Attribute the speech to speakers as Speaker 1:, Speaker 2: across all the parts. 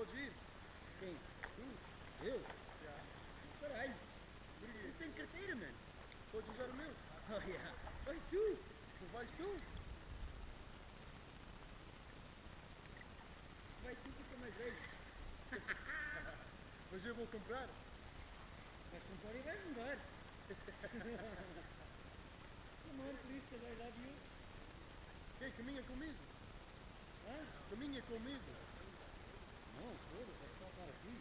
Speaker 1: pode ir?
Speaker 2: Quem? Tu? Eu?
Speaker 1: Já.
Speaker 2: Caralho.
Speaker 1: Por quê?
Speaker 2: Não tenho carteira, mano.
Speaker 1: Podes usar o meu?
Speaker 2: Oh, yeah. Vai tu.
Speaker 1: Vais tu?
Speaker 2: Vai tu, fica mais velho.
Speaker 1: Mas eu vou comprar.
Speaker 2: Vais comprar e vais mudar. Come on, please, because I love you.
Speaker 1: Quem? Caminha comigo?
Speaker 2: Hã?
Speaker 1: Caminha comigo.
Speaker 2: Não, foda-se, é só estar aqui.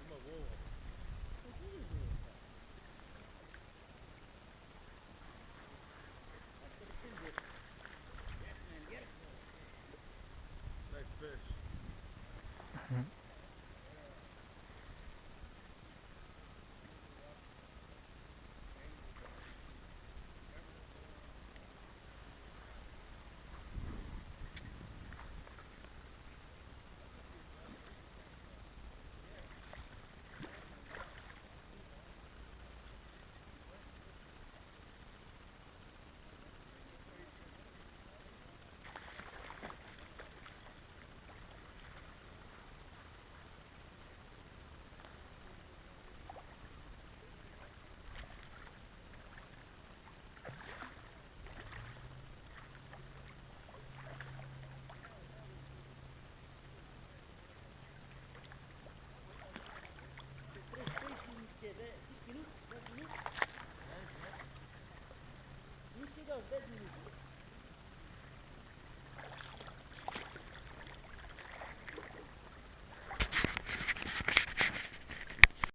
Speaker 1: Uma boa.
Speaker 2: Não foda-se, pá. Vai ter que entender. Yes, man, yes.
Speaker 1: Nice fish.
Speaker 2: Que é 5 minutos, 10 minutos? Não chega aos 10 minutos.